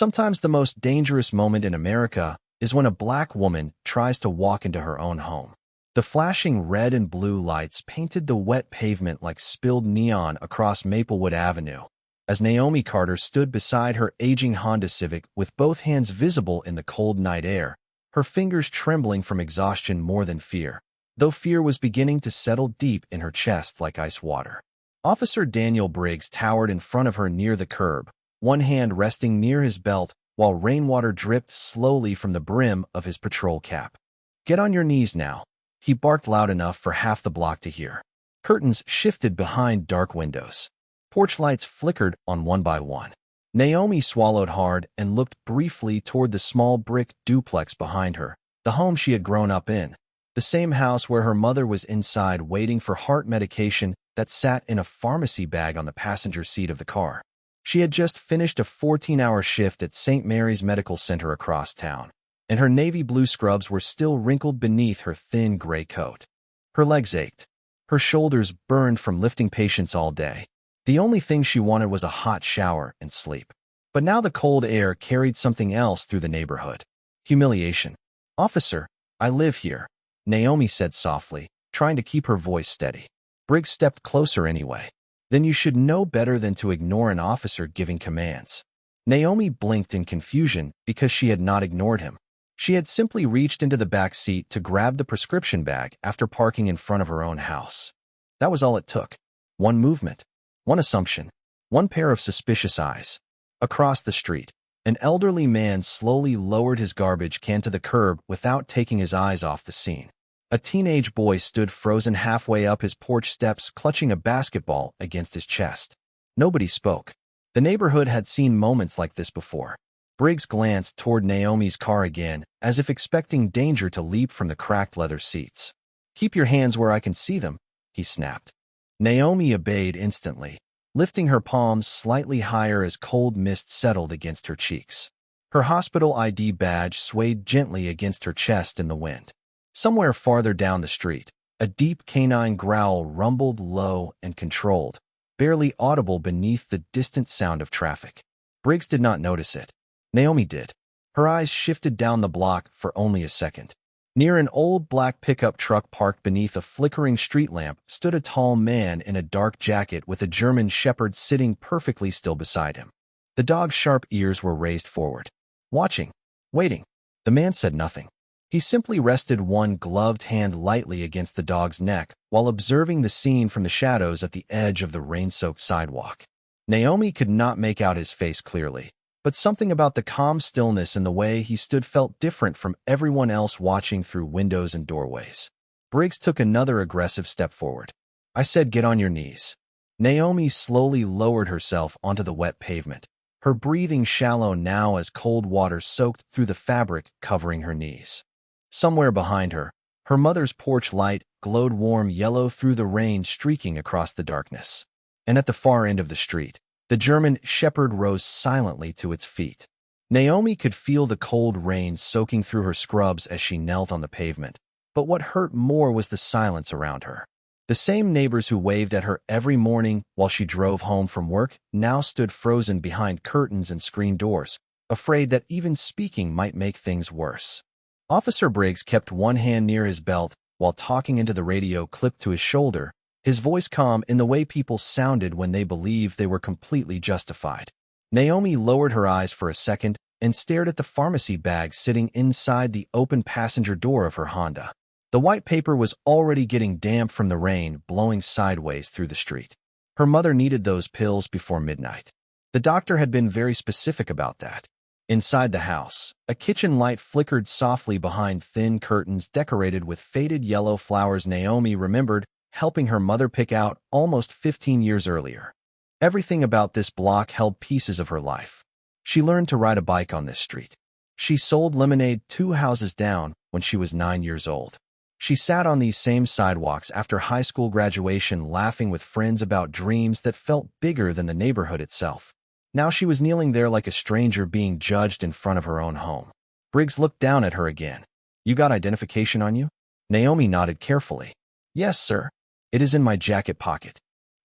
Sometimes the most dangerous moment in America is when a black woman tries to walk into her own home. The flashing red and blue lights painted the wet pavement like spilled neon across Maplewood Avenue, as Naomi Carter stood beside her aging Honda Civic with both hands visible in the cold night air, her fingers trembling from exhaustion more than fear, though fear was beginning to settle deep in her chest like ice water. Officer Daniel Briggs towered in front of her near the curb, one hand resting near his belt while rainwater dripped slowly from the brim of his patrol cap. "Get on your knees now," he barked loud enough for half the block to hear. Curtains shifted behind dark windows. Porch lights flickered on one by one. Naomi swallowed hard and looked briefly toward the small brick duplex behind her, the home she had grown up in, the same house where her mother was inside waiting for heart medication that sat in a pharmacy bag on the passenger seat of the car. She had just finished a 14-hour shift at St. Mary's Medical Center across town, and her navy blue scrubs were still wrinkled beneath her thin gray coat. Her legs ached. Her shoulders burned from lifting patients all day. The only thing she wanted was a hot shower and sleep. But now the cold air carried something else through the neighborhood. Humiliation. "Officer, I live here," Naomi said softly, trying to keep her voice steady. Briggs stepped closer anyway. "Then you should know better than to ignore an officer giving commands." Naomi blinked in confusion because she had not ignored him. She had simply reached into the back seat to grab the prescription bag after parking in front of her own house. That was all it took. One movement, one assumption, one pair of suspicious eyes. Across the street, an elderly man slowly lowered his garbage can to the curb without taking his eyes off the scene. A teenage boy stood frozen halfway up his porch steps, clutching a basketball against his chest. Nobody spoke. The neighborhood had seen moments like this before. Briggs glanced toward Naomi's car again, as if expecting danger to leap from the cracked leather seats. "Keep your hands where I can see them," he snapped. Naomi obeyed instantly, lifting her palms slightly higher as cold mist settled against her cheeks. Her hospital ID badge swayed gently against her chest in the wind. Somewhere farther down the street, a deep canine growl rumbled low and controlled, barely audible beneath the distant sound of traffic. Briggs did not notice it. Naomi did. Her eyes shifted down the block for only a second. Near an old black pickup truck parked beneath a flickering street lamp stood a tall man in a dark jacket with a German shepherd sitting perfectly still beside him. The dog's sharp ears were raised forward. Watching. Waiting. The man said nothing. He simply rested one gloved hand lightly against the dog's neck while observing the scene from the shadows at the edge of the rain-soaked sidewalk. Naomi could not make out his face clearly, but something about the calm stillness and the way he stood felt different from everyone else watching through windows and doorways. Briggs took another aggressive step forward. "I said get on your knees." Naomi slowly lowered herself onto the wet pavement, her breathing shallow now as cold water soaked through the fabric covering her knees. Somewhere behind her, her mother's porch light glowed warm yellow through the rain streaking across the darkness. And at the far end of the street, the German shepherd rose silently to its feet. Naomi could feel the cold rain soaking through her scrubs as she knelt on the pavement, but what hurt more was the silence around her. The same neighbors who waved at her every morning while she drove home from work now stood frozen behind curtains and screen doors, afraid that even speaking might make things worse. Officer Briggs kept one hand near his belt while talking into the radio clipped to his shoulder, his voice calm in the way people sounded when they believed they were completely justified. Naomi lowered her eyes for a second and stared at the pharmacy bag sitting inside the open passenger door of her Honda. The white paper was already getting damp from the rain blowing sideways through the street. Her mother needed those pills before midnight. The doctor had been very specific about that. Inside the house, a kitchen light flickered softly behind thin curtains decorated with faded yellow flowers Naomi remembered helping her mother pick out almost 15 years earlier. Everything about this block held pieces of her life. She learned to ride a bike on this street. She sold lemonade 2 houses down when she was 9 years old. She sat on these same sidewalks after high school graduation laughing with friends about dreams that felt bigger than the neighborhood itself. Now she was kneeling there like a stranger being judged in front of her own home. Briggs looked down at her again. "You got identification on you?" Naomi nodded carefully. "Yes, sir. It is in my jacket pocket."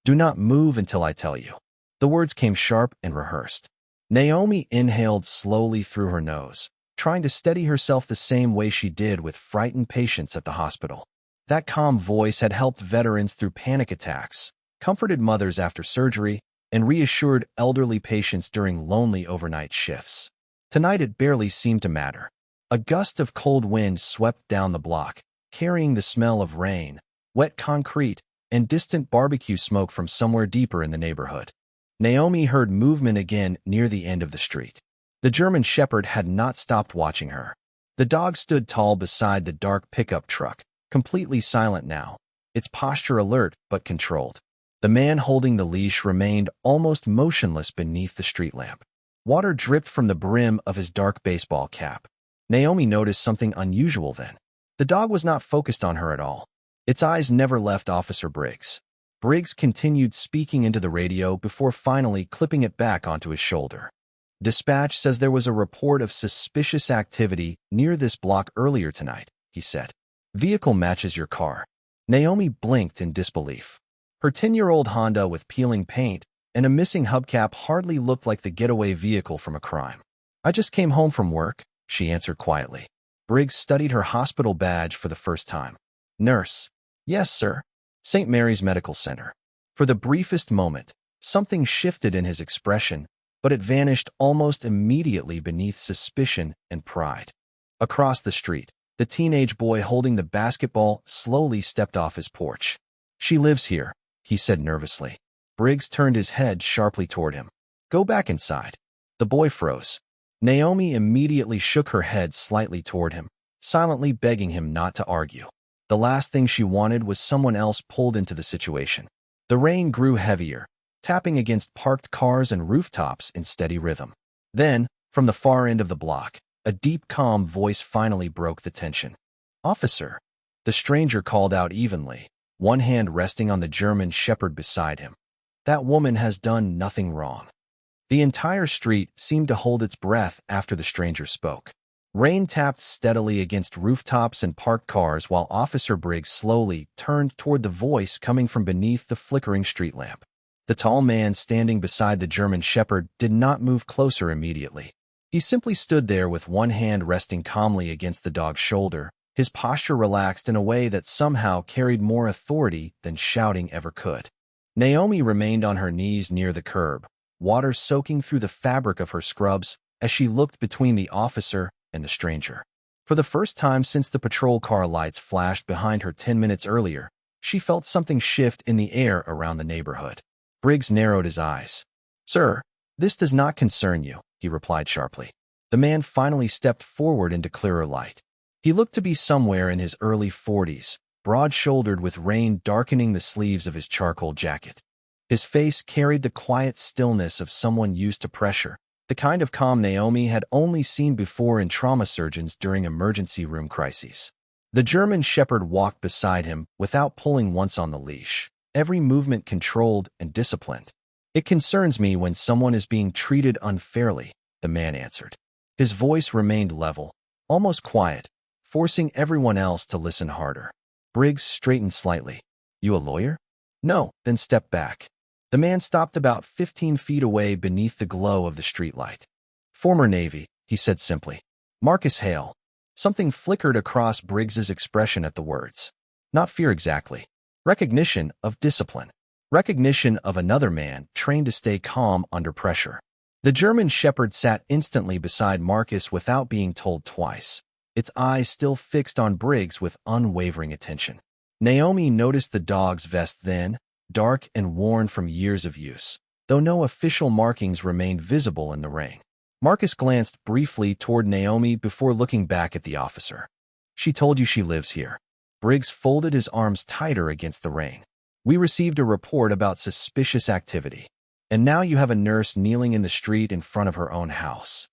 "Do not move until I tell you." The words came sharp and rehearsed. Naomi inhaled slowly through her nose, trying to steady herself the same way she did with frightened patients at the hospital. That calm voice had helped veterans through panic attacks, comforted mothers after surgery, and reassured elderly patients during lonely overnight shifts. Tonight it barely seemed to matter. A gust of cold wind swept down the block, carrying the smell of rain, wet concrete, and distant barbecue smoke from somewhere deeper in the neighborhood. Naomi heard movement again near the end of the street. The German Shepherd had not stopped watching her. The dog stood tall beside the dark pickup truck, completely silent now, its posture alert but controlled. The man holding the leash remained almost motionless beneath the street lamp. Water dripped from the brim of his dark baseball cap. Naomi noticed something unusual then. The dog was not focused on her at all. Its eyes never left Officer Briggs. Briggs continued speaking into the radio before finally clipping it back onto his shoulder. "Dispatch says there was a report of suspicious activity near this block earlier tonight," he said. "Vehicle matches your car." Naomi blinked in disbelief. Her 10-year-old Honda with peeling paint and a missing hubcap hardly looked like the getaway vehicle from a crime. "I just came home from work," she answered quietly. Briggs studied her hospital badge for the first time. "Nurse." "Yes, sir. St. Mary's Medical Center." For the briefest moment, something shifted in his expression, but it vanished almost immediately beneath suspicion and pride. Across the street, the teenage boy holding the basketball slowly stepped off his porch. "She lives here," he said nervously. Briggs turned his head sharply toward him. "Go back inside." The boy froze. Naomi immediately shook her head slightly toward him, silently begging him not to argue. The last thing she wanted was someone else pulled into the situation. The rain grew heavier, tapping against parked cars and rooftops in steady rhythm. Then, from the far end of the block, a deep, calm voice finally broke the tension. "Officer," the stranger called out evenly, one hand resting on the German Shepherd beside him. "That woman has done nothing wrong." The entire street seemed to hold its breath after the stranger spoke. Rain tapped steadily against rooftops and parked cars while Officer Briggs slowly turned toward the voice coming from beneath the flickering street lamp. The tall man standing beside the German Shepherd did not move closer immediately. He simply stood there with one hand resting calmly against the dog's shoulder, his posture relaxed in a way that somehow carried more authority than shouting ever could. Naomi remained on her knees near the curb, water soaking through the fabric of her scrubs as she looked between the officer and the stranger. For the first time since the patrol car lights flashed behind her 10 minutes earlier, she felt something shift in the air around the neighborhood. Briggs narrowed his eyes. "Sir, this does not concern you," he replied sharply. The man finally stepped forward into clearer light. He looked to be somewhere in his early 40s, broad-shouldered with rain darkening the sleeves of his charcoal jacket. His face carried the quiet stillness of someone used to pressure, the kind of calm Naomi had only seen before in trauma surgeons during emergency room crises. The German Shepherd walked beside him without pulling once on the leash, every movement controlled and disciplined. "It concerns me when someone is being treated unfairly," the man answered. His voice remained level, almost quiet, forcing everyone else to listen harder. Briggs straightened slightly. "You a lawyer?" "No." "Then step back." The man stopped about 15 feet away beneath the glow of the streetlight. "Former Navy," he said simply. "Marcus Hale." Something flickered across Briggs's expression at the words. Not fear exactly. Recognition of discipline. Recognition of another man trained to stay calm under pressure. The German Shepherd sat instantly beside Marcus without being told twice, its eyes still fixed on Briggs with unwavering attention. Naomi noticed the dog's vest then, dark and worn from years of use, though no official markings remained visible in the rain. Marcus glanced briefly toward Naomi before looking back at the officer. "She told you she lives here." Briggs folded his arms tighter against the rain. "We received a report about suspicious activity, and now you have a nurse kneeling in the street in front of her own house."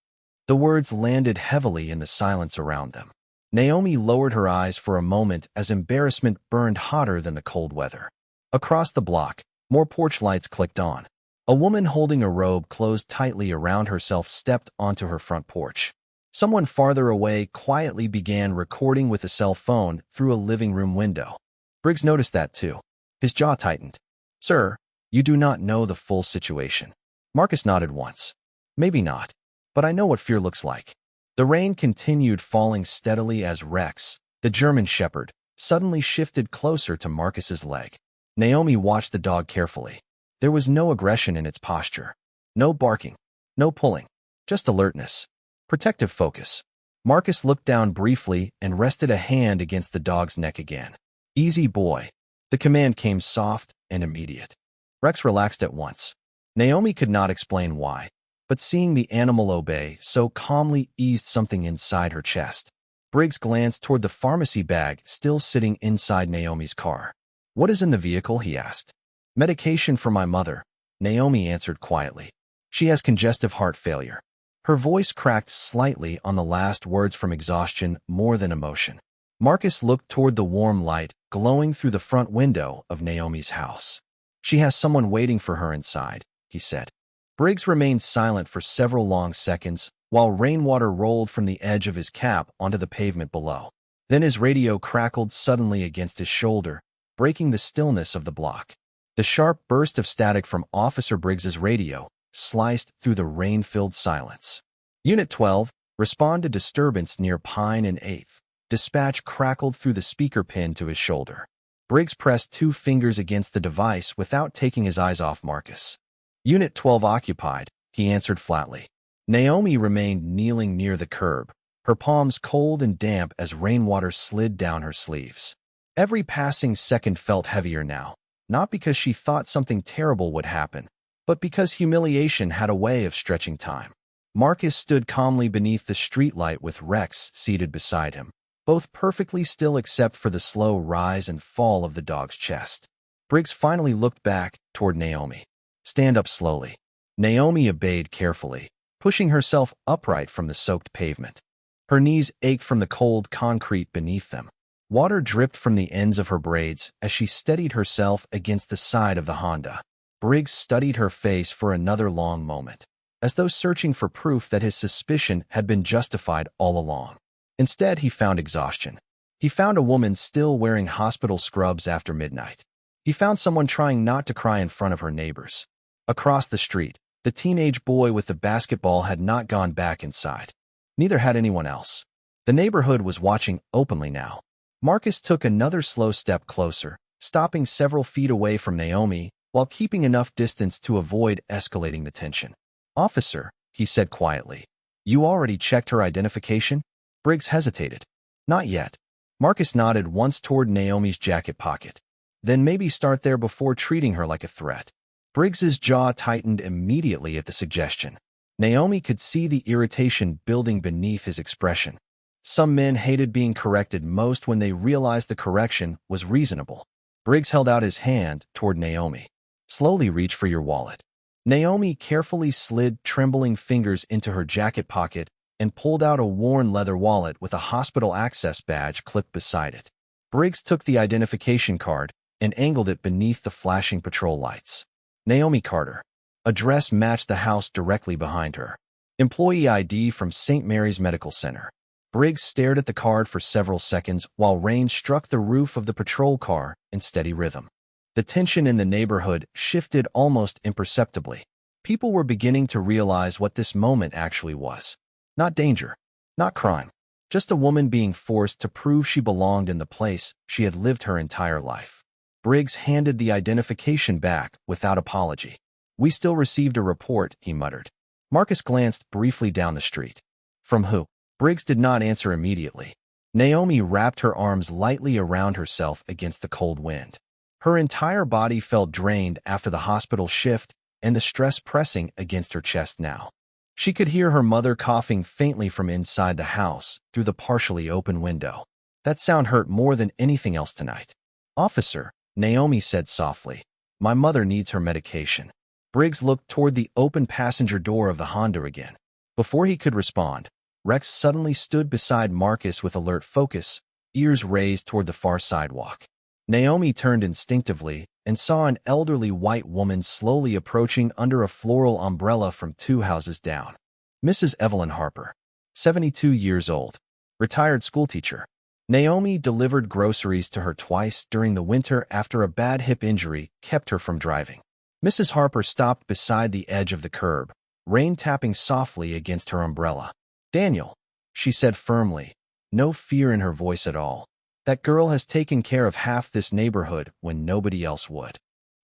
The words landed heavily in the silence around them. Naomi lowered her eyes for a moment as embarrassment burned hotter than the cold weather. Across the block, more porch lights clicked on. A woman holding a robe closed tightly around herself stepped onto her front porch. Someone farther away quietly began recording with a cell phone through a living room window. Briggs noticed that too. His jaw tightened. "Sir, you do not know the full situation." Marcus nodded once. Maybe not. But I know what fear looks like. The rain continued falling steadily as Rex, the German shepherd, suddenly shifted closer to Marcus's leg. Naomi watched the dog carefully. There was no aggression in its posture. No barking. No pulling. Just alertness. Protective focus. Marcus looked down briefly and rested a hand against the dog's neck again. Easy boy. The command came soft and immediate. Rex relaxed at once. Naomi could not explain why, but seeing the animal obey so calmly eased something inside her chest. Briggs glanced toward the pharmacy bag still sitting inside Naomi's car. "What is in the vehicle?" he asked. "Medication for my mother," Naomi answered quietly. "She has congestive heart failure." Her voice cracked slightly on the last words from exhaustion more than emotion. Marcus looked toward the warm light glowing through the front window of Naomi's house. "She has someone waiting for her inside," he said. Briggs remained silent for several long seconds while rainwater rolled from the edge of his cap onto the pavement below. Then his radio crackled suddenly against his shoulder, breaking the stillness of the block. The sharp burst of static from Officer Briggs's radio sliced through the rain-filled silence. "Unit 12, respond to disturbance near Pine and 8th. Dispatch crackled through the speaker pin to his shoulder. Briggs pressed 2 fingers against the device without taking his eyes off Marcus. "Unit 12 occupied," he answered flatly. Naomi remained kneeling near the curb, her palms cold and damp as rainwater slid down her sleeves. Every passing second felt heavier now, not because she thought something terrible would happen, but because humiliation had a way of stretching time. Marcus stood calmly beneath the streetlight with Rex seated beside him, both perfectly still except for the slow rise and fall of the dog's chest. Briggs finally looked back toward Naomi. "Stand up slowly." Naomi obeyed carefully, pushing herself upright from the soaked pavement. Her knees ached from the cold concrete beneath them. Water dripped from the ends of her braids as she steadied herself against the side of the Honda. Briggs studied her face for another long moment, as though searching for proof that his suspicion had been justified all along. Instead, he found exhaustion. He found a woman still wearing hospital scrubs after midnight. He found someone trying not to cry in front of her neighbors. Across the street, the teenage boy with the basketball had not gone back inside. Neither had anyone else. The neighborhood was watching openly now. Marcus took another slow step closer, stopping several feet away from Naomi while keeping enough distance to avoid escalating the tension. "Officer," he said quietly, "you already checked her identification?" Briggs hesitated. "Not yet." Marcus nodded once toward Naomi's jacket pocket. "Then maybe start there before treating her like a threat." Briggs's jaw tightened immediately at the suggestion. Naomi could see the irritation building beneath his expression. Some men hated being corrected most when they realized the correction was reasonable. Briggs held out his hand toward Naomi. "Slowly reach for your wallet." Naomi carefully slid trembling fingers into her jacket pocket and pulled out a worn leather wallet with a hospital access badge clipped beside it. Briggs took the identification card and angled it beneath the flashing patrol lights. Naomi Carter. Address matched the house directly behind her. Employee ID from St. Mary's Medical Center. Briggs stared at the card for several seconds while rain struck the roof of the patrol car in steady rhythm. The tension in the neighborhood shifted almost imperceptibly. People were beginning to realize what this moment actually was. Not danger, not crime, just a woman being forced to prove she belonged in the place she had lived her entire life. Briggs handed the identification back without apology. "We still received a report," he muttered. Marcus glanced briefly down the street. "From who?" Briggs did not answer immediately. Naomi wrapped her arms lightly around herself against the cold wind. Her entire body felt drained after the hospital shift and the stress pressing against her chest now. She could hear her mother coughing faintly from inside the house through the partially open window. That sound hurt more than anything else tonight. "Officer," Naomi said softly, "my mother needs her medication." Briggs looked toward the open passenger door of the Honda again. Before he could respond, Rex suddenly stood beside Marcus with alert focus, ears raised toward the far sidewalk. Naomi turned instinctively and saw an elderly white woman slowly approaching under a floral umbrella from 2 houses down. Mrs. Evelyn Harper, 72 years old, retired schoolteacher. Naomi delivered groceries to her twice during the winter after a bad hip injury kept her from driving. Mrs. Harper stopped beside the edge of the curb, rain tapping softly against her umbrella. "Daniel," she said firmly, no fear in her voice at all. "That girl has taken care of half this neighborhood when nobody else would."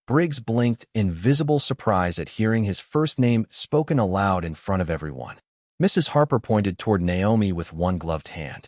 Briggs blinked in visible surprise at hearing his first name spoken aloud in front of everyone. Mrs. Harper pointed toward Naomi with one gloved hand.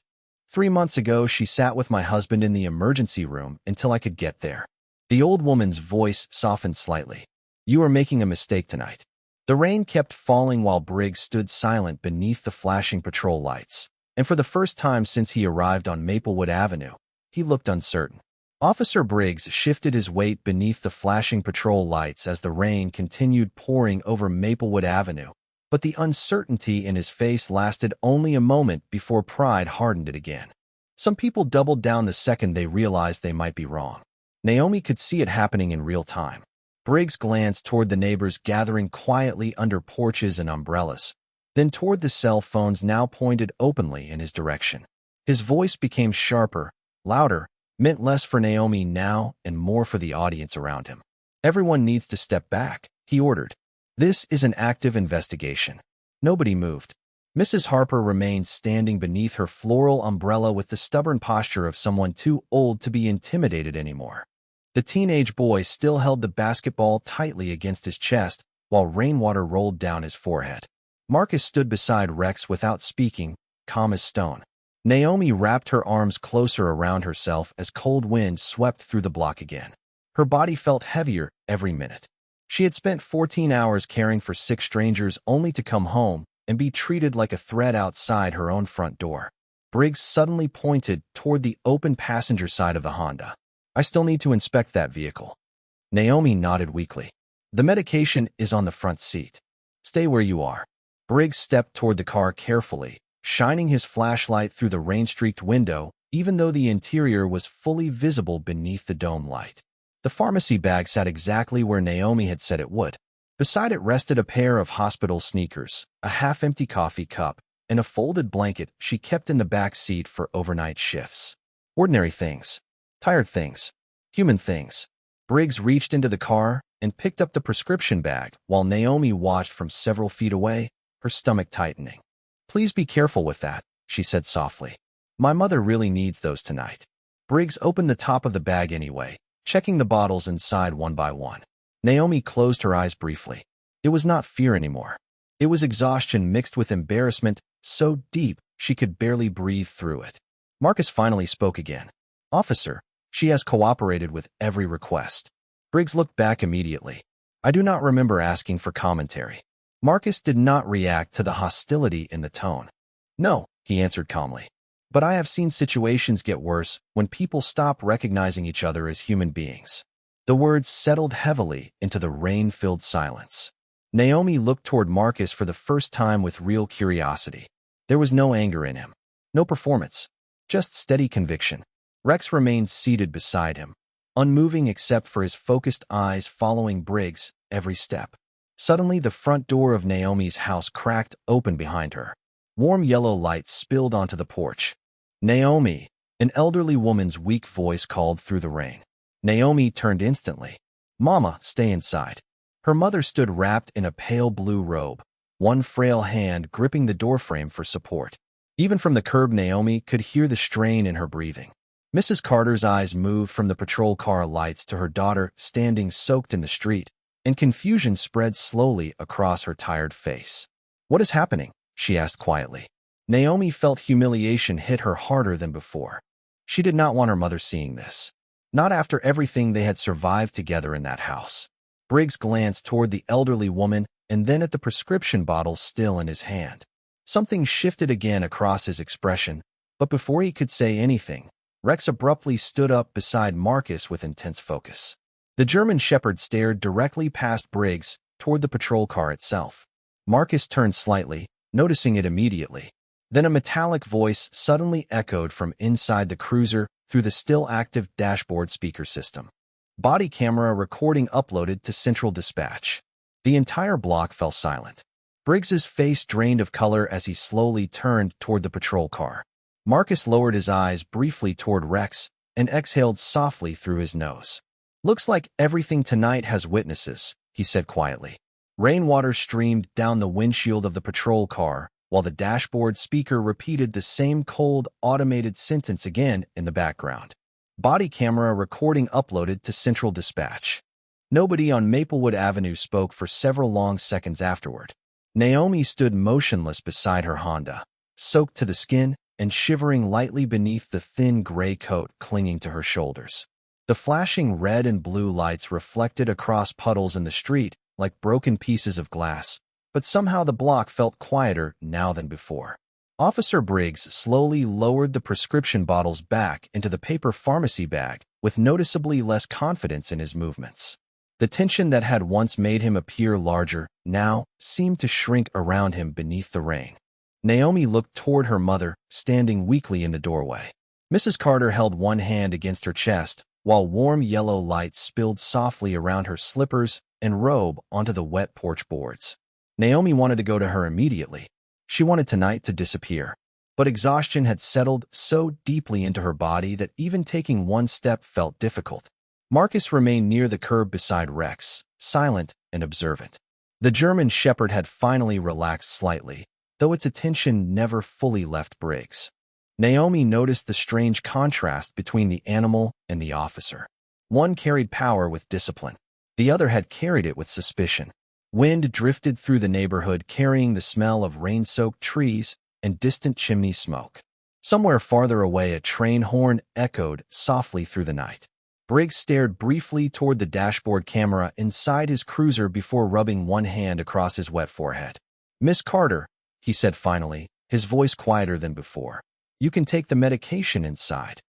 "3 months ago, she sat with my husband in the emergency room until I could get there." The old woman's voice softened slightly. "You are making a mistake tonight." The rain kept falling while Briggs stood silent beneath the flashing patrol lights, and for the first time since he arrived on Maplewood Avenue, he looked uncertain. Officer Briggs shifted his weight beneath the flashing patrol lights as the rain continued pouring over Maplewood Avenue, but the uncertainty in his face lasted only a moment before pride hardened it again. Some people doubled down the second they realized they might be wrong. Naomi could see it happening in real time. Briggs glanced toward the neighbors gathering quietly under porches and umbrellas, then toward the cell phones now pointed openly in his direction. His voice became sharper, louder, meant less for Naomi now and more for the audience around him. "Everyone needs to step back," he ordered. "This is an active investigation." Nobody moved. Mrs. Harper remained standing beneath her floral umbrella with the stubborn posture of someone too old to be intimidated anymore. The teenage boy still held the basketball tightly against his chest while rainwater rolled down his forehead. Marcus stood beside Rex without speaking, calm as stone. Naomi wrapped her arms closer around herself as cold wind swept through the block again. Her body felt heavier every minute. She had spent 14 hours caring for 6 strangers only to come home and be treated like a threat outside her own front door. Briggs suddenly pointed toward the open passenger side of the Honda. "I still need to inspect that vehicle." Naomi nodded weakly. "The medication is on the front seat. Stay where you are." Briggs stepped toward the car carefully, shining his flashlight through the rain-streaked window, even though the interior was fully visible beneath the dome light. The pharmacy bag sat exactly where Naomi had said it would. Beside it rested a pair of hospital sneakers, a half-empty coffee cup, and a folded blanket she kept in the back seat for overnight shifts. Ordinary things. Tired things. Human things. Briggs reached into the car and picked up the prescription bag while Naomi watched from several feet away, her stomach tightening. "Please be careful with that," she said softly. "My mother really needs those tonight." Briggs opened the top of the bag anyway, checking the bottles inside one by one. Naomi closed her eyes briefly. It was not fear anymore. It was exhaustion mixed with embarrassment, so deep she could barely breathe through it. Marcus finally spoke again. "Officer, she has cooperated with every request." Briggs looked back immediately. "I do not remember asking for commentary." Marcus did not react to the hostility in the tone. "No," he answered calmly. "But I have seen situations get worse when people stop recognizing each other as human beings." The words settled heavily into the rain-filled silence. Naomi looked toward Marcus for the first time with real curiosity. There was no anger in him. No performance. Just steady conviction. Rex remained seated beside him, unmoving except for his focused eyes following Briggs' every step. Suddenly, the front door of Naomi's house cracked open behind her. Warm yellow light spilled onto the porch. "Naomi," an elderly woman's weak voice called through the rain. Naomi turned instantly. "Mama, stay inside." Her mother stood wrapped in a pale blue robe, one frail hand gripping the doorframe for support. Even from the curb, Naomi could hear the strain in her breathing. Mrs. Carter's eyes moved from the patrol car lights to her daughter standing soaked in the street, and confusion spread slowly across her tired face. "What is happening?" she asked quietly. Naomi felt humiliation hit her harder than before. She did not want her mother seeing this. Not after everything they had survived together in that house. Briggs glanced toward the elderly woman and then at the prescription bottle still in his hand. Something shifted again across his expression, but before he could say anything, Rex abruptly stood up beside Marcus with intense focus. The German Shepherd stared directly past Briggs toward the patrol car itself. Marcus turned slightly, noticing it immediately. Then a metallic voice suddenly echoed from inside the cruiser through the still-active dashboard speaker system. Body camera recording uploaded to Central Dispatch. The entire block fell silent. Briggs's face drained of color as he slowly turned toward the patrol car. Marcus lowered his eyes briefly toward Rex and exhaled softly through his nose. "Looks like everything tonight has witnesses," he said quietly. Rainwater streamed down the windshield of the patrol car, while the dashboard speaker repeated the same cold, automated sentence again in the background. Body camera recording uploaded to Central Dispatch. Nobody on Maplewood Avenue spoke for several long seconds afterward. Naomi stood motionless beside her Honda, soaked to the skin and shivering lightly beneath the thin gray coat clinging to her shoulders. The flashing red and blue lights reflected across puddles in the street like broken pieces of glass, but somehow the block felt quieter now than before. Officer Briggs slowly lowered the prescription bottles back into the paper pharmacy bag with noticeably less confidence in his movements. The tension that had once made him appear larger now seemed to shrink around him beneath the rain. Naomi looked toward her mother, standing weakly in the doorway. Mrs. Carter held one hand against her chest, while warm yellow light spilled softly around her slippers and robe onto the wet porch boards. Naomi wanted to go to her immediately. She wanted tonight to disappear. But exhaustion had settled so deeply into her body that even taking one step felt difficult. Marcus remained near the curb beside Rex, silent and observant. The German Shepherd had finally relaxed slightly, though its attention never fully left Briggs. Naomi noticed the strange contrast between the animal and the officer. One carried power with discipline. The other had carried it with suspicion. Wind drifted through the neighborhood, carrying the smell of rain-soaked trees and distant chimney smoke. Somewhere farther away, a train horn echoed softly through the night. Briggs stared briefly toward the dashboard camera inside his cruiser before rubbing one hand across his wet forehead. "Miss Carter," he said finally, his voice quieter than before. "You can take the medication inside."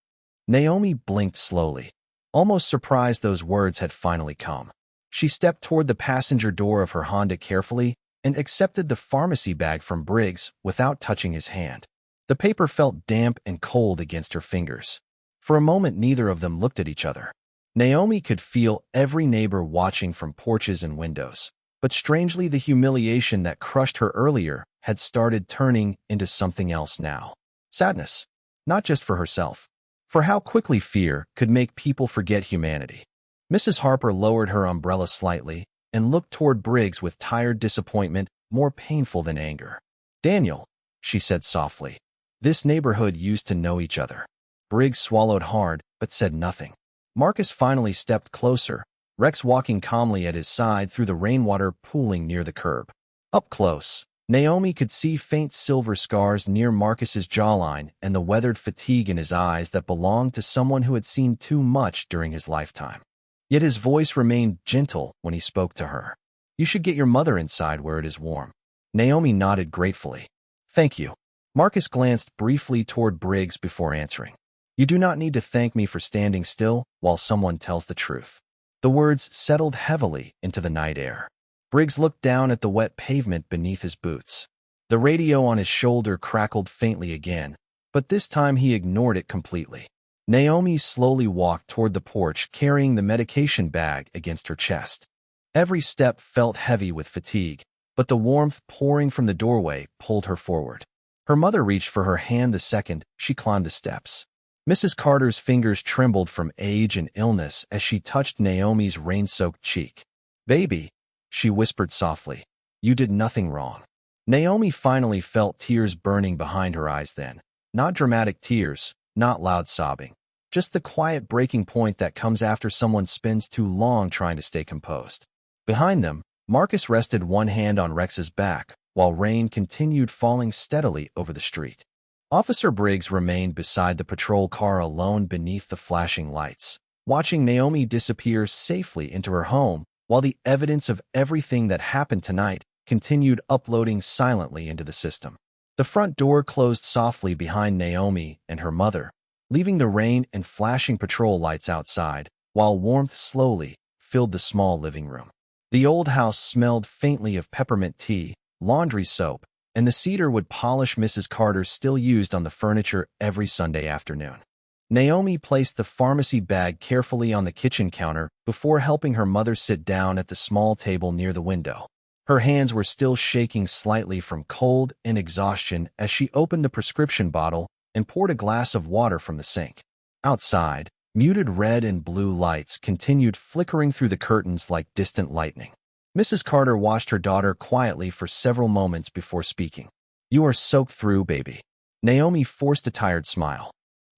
Naomi blinked slowly, almost surprised those words had finally come. She stepped toward the passenger door of her Honda carefully and accepted the pharmacy bag from Briggs without touching his hand. The paper felt damp and cold against her fingers. For a moment, neither of them looked at each other. Naomi could feel every neighbor watching from porches and windows, but strangely the humiliation that crushed her earlier had started turning into something else now. Sadness, not just for herself, for how quickly fear could make people forget humanity. Mrs. Harper lowered her umbrella slightly and looked toward Briggs with tired disappointment, more painful than anger. "Daniel," she said softly, "this neighborhood used to know each other." Briggs swallowed hard, but said nothing. Marcus finally stepped closer, Rex walking calmly at his side through the rainwater pooling near the curb. Up close, Naomi could see faint silver scars near Marcus's jawline and the weathered fatigue in his eyes that belonged to someone who had seen too much during his lifetime. Yet his voice remained gentle when he spoke to her. "You should get your mother inside where it is warm." Naomi nodded gratefully. "Thank you." Marcus glanced briefly toward Briggs before answering. "You do not need to thank me for standing still while someone tells the truth." The words settled heavily into the night air. Briggs looked down at the wet pavement beneath his boots. The radio on his shoulder crackled faintly again, but this time he ignored it completely. Naomi slowly walked toward the porch, carrying the medication bag against her chest. Every step felt heavy with fatigue, but the warmth pouring from the doorway pulled her forward. Her mother reached for her hand the second she climbed the steps. Mrs. Carter's fingers trembled from age and illness as she touched Naomi's rain-soaked cheek. "Baby," she whispered softly, "you did nothing wrong." Naomi finally felt tears burning behind her eyes then. Not dramatic tears, not loud sobbing. Just the quiet breaking point that comes after someone spends too long trying to stay composed. Behind them, Marcus rested one hand on Rex's back, while rain continued falling steadily over the street. Officer Briggs remained beside the patrol car alone beneath the flashing lights, watching Naomi disappear safely into her home, while the evidence of everything that happened tonight continued uploading silently into the system. The front door closed softly behind Naomi and her mother, leaving the rain and flashing patrol lights outside, while warmth slowly filled the small living room. The old house smelled faintly of peppermint tea, laundry soap, and the cedar wood polish Mrs. Carter still used on the furniture every Sunday afternoon. Naomi placed the pharmacy bag carefully on the kitchen counter before helping her mother sit down at the small table near the window. Her hands were still shaking slightly from cold and exhaustion as she opened the prescription bottle and poured a glass of water from the sink. Outside, muted red and blue lights continued flickering through the curtains like distant lightning. Mrs. Carter watched her daughter quietly for several moments before speaking. "You are soaked through, baby." Naomi forced a tired smile.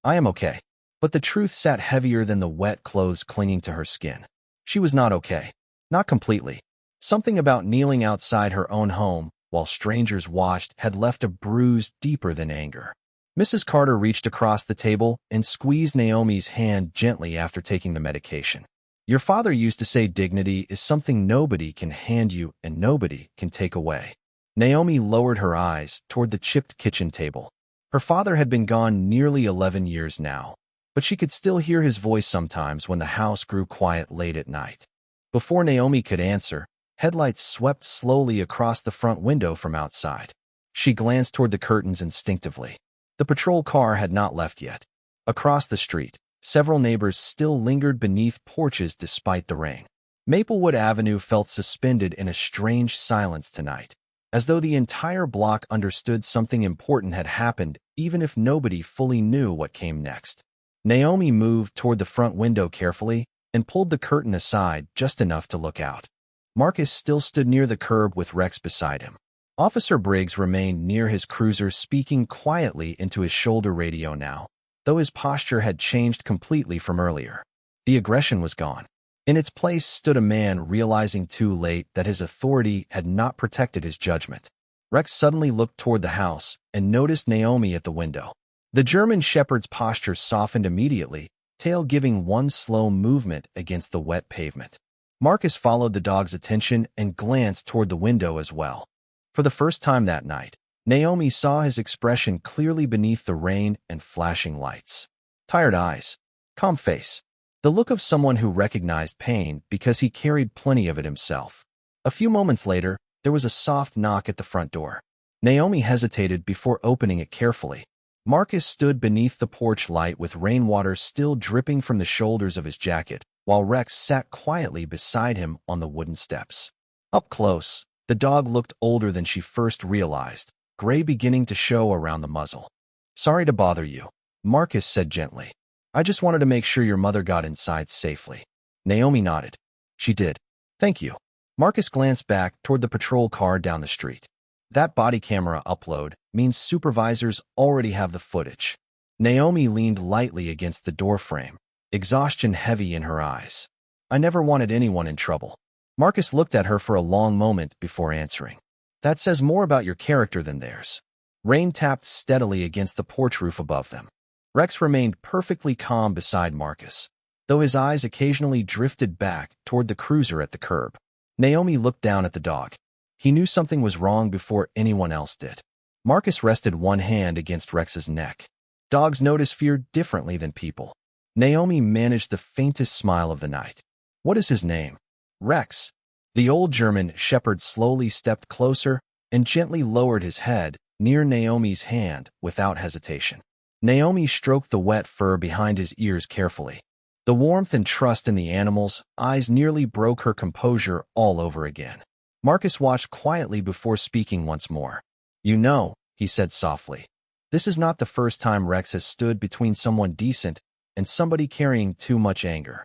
"I am okay." But the truth sat heavier than the wet clothes clinging to her skin. She was not okay. Not completely. Something about kneeling outside her own home, while strangers watched, had left a bruise deeper than anger. Mrs. Carter reached across the table and squeezed Naomi's hand gently after taking the medication. "Your father used to say dignity is something nobody can hand you and nobody can take away." Naomi lowered her eyes toward the chipped kitchen table. Her father had been gone nearly 11 years now, but she could still hear his voice sometimes when the house grew quiet late at night. Before Naomi could answer, headlights swept slowly across the front window from outside. She glanced toward the curtains instinctively. The patrol car had not left yet. Across the street, several neighbors still lingered beneath porches despite the rain. Maplewood Avenue felt suspended in a strange silence tonight, as though the entire block understood something important had happened, even if nobody fully knew what came next. Naomi moved toward the front window carefully and pulled the curtain aside just enough to look out. Marcus still stood near the curb with Rex beside him. Officer Briggs remained near his cruiser, speaking quietly into his shoulder radio now, though his posture had changed completely from earlier. The aggression was gone. In its place stood a man realizing too late that his authority had not protected his judgment. Rex suddenly looked toward the house and noticed Naomi at the window. The German shepherd's posture softened immediately, tail giving one slow movement against the wet pavement. Marcus followed the dog's attention and glanced toward the window as well. For the first time that night, Naomi saw his expression clearly beneath the rain and flashing lights. Tired eyes. Calm face. The look of someone who recognized pain because he carried plenty of it himself. A few moments later, there was a soft knock at the front door. Naomi hesitated before opening it carefully. Marcus stood beneath the porch light with rainwater still dripping from the shoulders of his jacket, while Rex sat quietly beside him on the wooden steps. Up close, the dog looked older than she first realized, gray beginning to show around the muzzle. "Sorry to bother you," Marcus said gently. "I just wanted to make sure your mother got inside safely." Naomi nodded. "She did. Thank you." Marcus glanced back toward the patrol car down the street. "That body camera upload means supervisors already have the footage." Naomi leaned lightly against the doorframe, exhaustion heavy in her eyes. "I never wanted anyone in trouble." Marcus looked at her for a long moment before answering. "That says more about your character than theirs." Rain tapped steadily against the porch roof above them. Rex remained perfectly calm beside Marcus, though his eyes occasionally drifted back toward the cruiser at the curb. Naomi looked down at the dog. He knew something was wrong before anyone else did. Marcus rested one hand against Rex's neck. Dogs notice fear differently than people. Naomi managed the faintest smile of the night. "What is his name?" "Rex." The old German shepherd slowly stepped closer and gently lowered his head near Naomi's hand without hesitation. Naomi stroked the wet fur behind his ears carefully. The warmth and trust in the animal's eyes nearly broke her composure all over again. Marcus watched quietly before speaking once more. "You know," he said softly, "this is not the first time Rex has stood between someone decent and somebody carrying too much anger."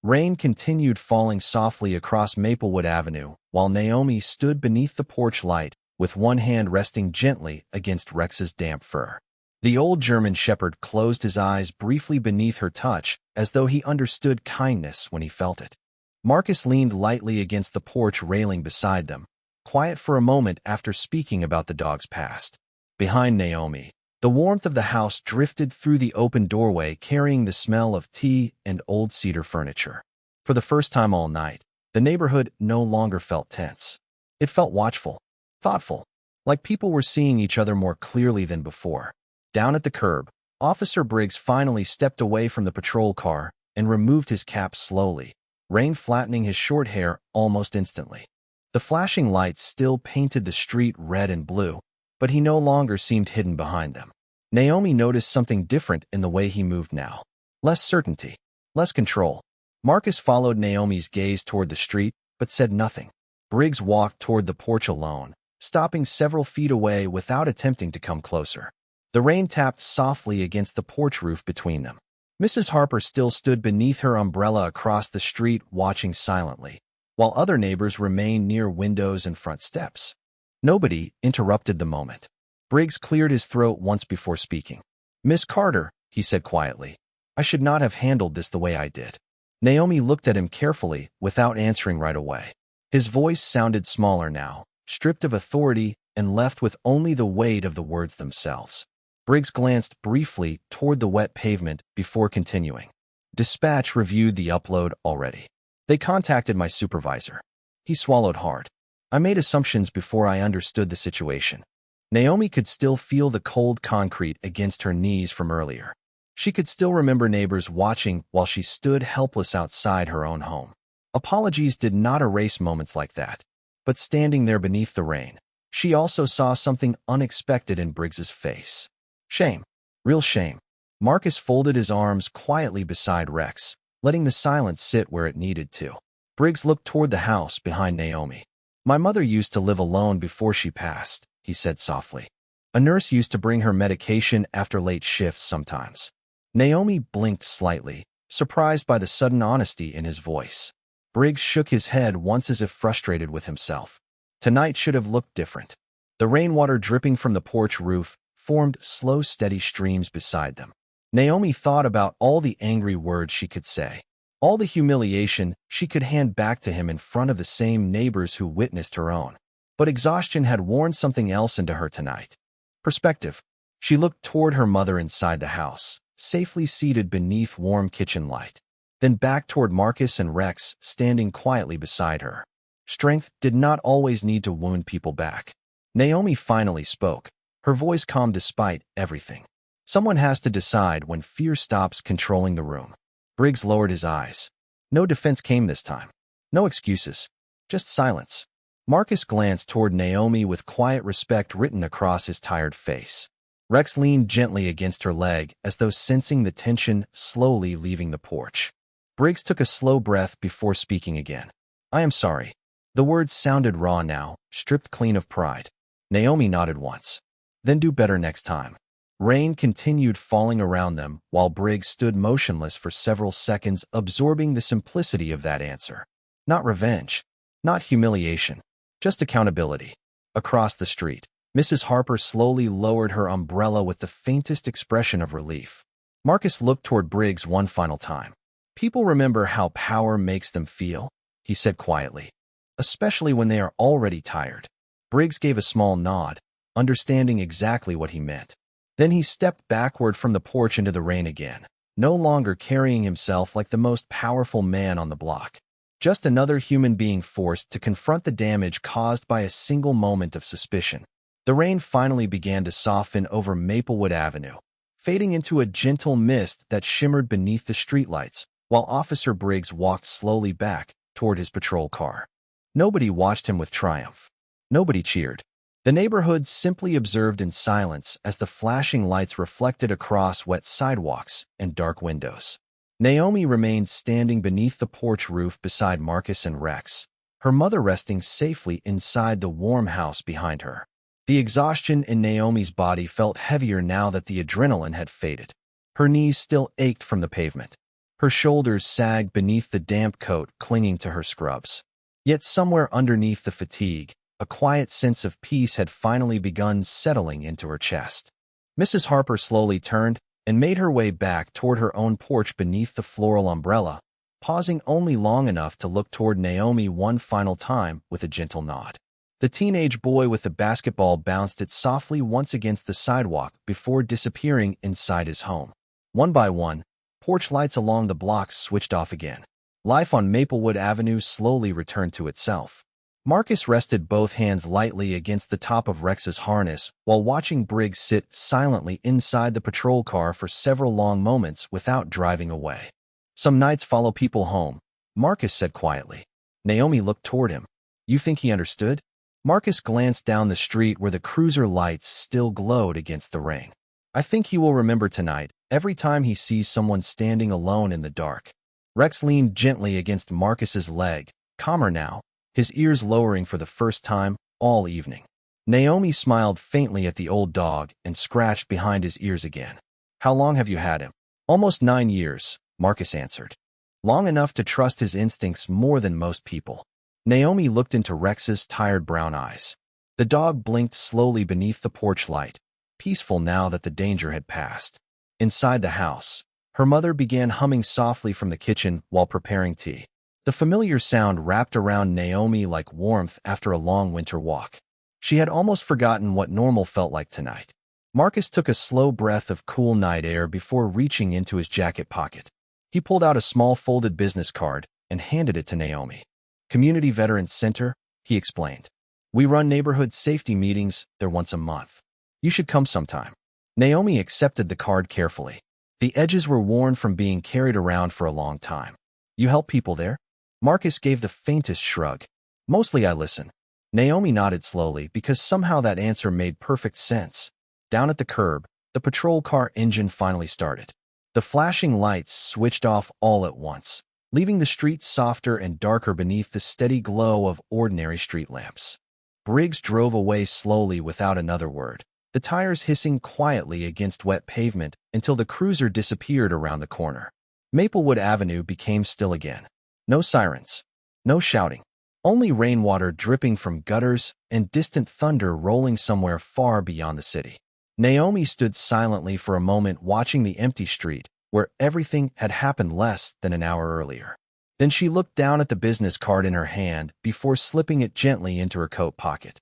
Rain continued falling softly across Maplewood Avenue while Naomi stood beneath the porch light with one hand resting gently against Rex's damp fur. The old German shepherd closed his eyes briefly beneath her touch as though he understood kindness when he felt it. Marcus leaned lightly against the porch railing beside them, quiet for a moment after speaking about the dog's past. Behind Naomi, the warmth of the house drifted through the open doorway carrying the smell of tea and old cedar furniture. For the first time all night, the neighborhood no longer felt tense. It felt watchful, thoughtful, like people were seeing each other more clearly than before. Down at the curb, Officer Briggs finally stepped away from the patrol car and removed his cap slowly, rain flattening his short hair almost instantly. The flashing lights still painted the street red and blue, but he no longer seemed hidden behind them. Naomi noticed something different in the way he moved now. Less certainty, less control. Marcus followed Naomi's gaze toward the street, but said nothing. Briggs walked toward the porch alone, stopping several feet away without attempting to come closer. The rain tapped softly against the porch roof between them. Mrs. Harper still stood beneath her umbrella across the street, watching silently. while other neighbors remained near windows and front steps. Nobody interrupted the moment. Briggs cleared his throat once before speaking. "Miss Carter," he said quietly, "I should not have handled this the way I did." Naomi looked at him carefully without answering right away. His voice sounded smaller now, stripped of authority and left with only the weight of the words themselves. Briggs glanced briefly toward the wet pavement before continuing. "Dispatch reviewed the upload already. They contacted my supervisor." He swallowed hard. "I made assumptions before I understood the situation." Naomi could still feel the cold concrete against her knees from earlier. She could still remember neighbors watching while she stood helpless outside her own home. Apologies did not erase moments like that, but standing there beneath the rain, she also saw something unexpected in Briggs's face. Shame. Real shame. Marcus folded his arms quietly beside Rex, letting the silence sit where it needed to. Briggs looked toward the house behind Naomi. "My mother used to live alone before she passed," he said softly. "A nurse used to bring her medication after late shifts sometimes." Naomi blinked slightly, surprised by the sudden honesty in his voice. Briggs shook his head once as if frustrated with himself. Tonight should have looked different. The rainwater dripping from the porch roof formed slow, steady streams beside them. Naomi thought about all the angry words she could say, all the humiliation she could hand back to him in front of the same neighbors who witnessed her own. But exhaustion had worn something else into her tonight. Perspective. She looked toward her mother inside the house, safely seated beneath warm kitchen light, then back toward Marcus and Rex standing quietly beside her. Strength did not always need to wound people back. Naomi finally spoke, her voice calm despite everything. "Someone has to decide when fear stops controlling the room." Briggs lowered his eyes. No defense came this time. No excuses. Just silence. Marcus glanced toward Naomi with quiet respect written across his tired face. Rex leaned gently against her leg as though sensing the tension slowly leaving the porch. Briggs took a slow breath before speaking again. "I am sorry." The words sounded raw now, stripped clean of pride. Naomi nodded once. "Then do better next time." Rain continued falling around them while Briggs stood motionless for several seconds, absorbing the simplicity of that answer. Not revenge. Not humiliation. Just accountability. Across the street, Mrs. Harper slowly lowered her umbrella with the faintest expression of relief. Marcus looked toward Briggs one final time. "People remember how power makes them feel," he said quietly, "especially when they are already tired." Briggs gave a small nod, understanding exactly what he meant. Then he stepped backward from the porch into the rain again, no longer carrying himself like the most powerful man on the block. Just another human being forced to confront the damage caused by a single moment of suspicion. The rain finally began to soften over Maplewood Avenue, fading into a gentle mist that shimmered beneath the streetlights, while Officer Briggs walked slowly back toward his patrol car. Nobody watched him with triumph. Nobody cheered. The neighborhood simply observed in silence as the flashing lights reflected across wet sidewalks and dark windows. Naomi remained standing beneath the porch roof beside Marcus and Rex, her mother resting safely inside the warm house behind her. The exhaustion in Naomi's body felt heavier now that the adrenaline had faded. Her knees still ached from the pavement. Her shoulders sagged beneath the damp coat clinging to her scrubs. Yet somewhere underneath the fatigue, a quiet sense of peace had finally begun settling into her chest. Mrs. Harper slowly turned and made her way back toward her own porch beneath the floral umbrella, pausing only long enough to look toward Naomi one final time with a gentle nod. The teenage boy with the basketball bounced it softly once against the sidewalk before disappearing inside his home. One by one, porch lights along the blocks switched off again. Life on Maplewood Avenue slowly returned to itself. Marcus rested both hands lightly against the top of Rex's harness while watching Briggs sit silently inside the patrol car for several long moments without driving away. "Some nights follow people home," Marcus said quietly. Naomi looked toward him. "You think he understood?" Marcus glanced down the street where the cruiser lights still glowed against the rain. "I think he will remember tonight, every time he sees someone standing alone in the dark." Rex leaned gently against Marcus's leg, calmer now, his ears lowering for the first time all evening. Naomi smiled faintly at the old dog and scratched behind his ears again. "How long have you had him?" "Almost 9 years," Marcus answered. "Long enough to trust his instincts more than most people." Naomi looked into Rex's tired brown eyes. The dog blinked slowly beneath the porch light, peaceful now that the danger had passed. Inside the house, her mother began humming softly from the kitchen while preparing tea. The familiar sound wrapped around Naomi like warmth after a long winter walk. She had almost forgotten what normal felt like tonight. Marcus took a slow breath of cool night air before reaching into his jacket pocket. He pulled out a small folded business card and handed it to Naomi. Community Veterans Center, he explained. We run neighborhood safety meetings there once a month. You should come sometime. Naomi accepted the card carefully. The edges were worn from being carried around for a long time. You help people there? Marcus gave the faintest shrug. Mostly I listen. Naomi nodded slowly because somehow that answer made perfect sense. Down at the curb, the patrol car engine finally started. The flashing lights switched off all at once, leaving the streets softer and darker beneath the steady glow of ordinary street lamps. Briggs drove away slowly without another word, the tires hissing quietly against wet pavement until the cruiser disappeared around the corner. Maplewood Avenue became still again. No sirens. No shouting. Only rainwater dripping from gutters and distant thunder rolling somewhere far beyond the city. Naomi stood silently for a moment watching the empty street, where everything had happened less than an hour earlier. Then she looked down at the business card in her hand before slipping it gently into her coat pocket.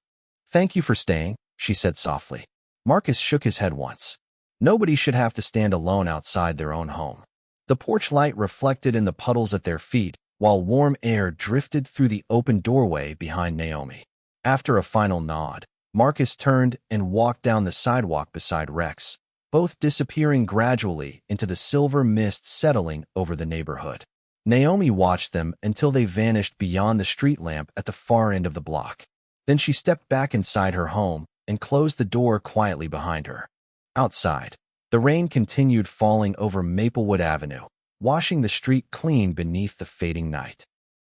Thank you for staying, she said softly. Marcus shook his head once. Nobody should have to stand alone outside their own home. The porch light reflected in the puddles at their feet, while warm air drifted through the open doorway behind Naomi. After a final nod, Marcus turned and walked down the sidewalk beside Rex, both disappearing gradually into the silver mist settling over the neighborhood. Naomi watched them until they vanished beyond the street lamp at the far end of the block. Then she stepped back inside her home and closed the door quietly behind her. Outside, the rain continued falling over Maplewood Avenue, washing the street clean beneath the fading night.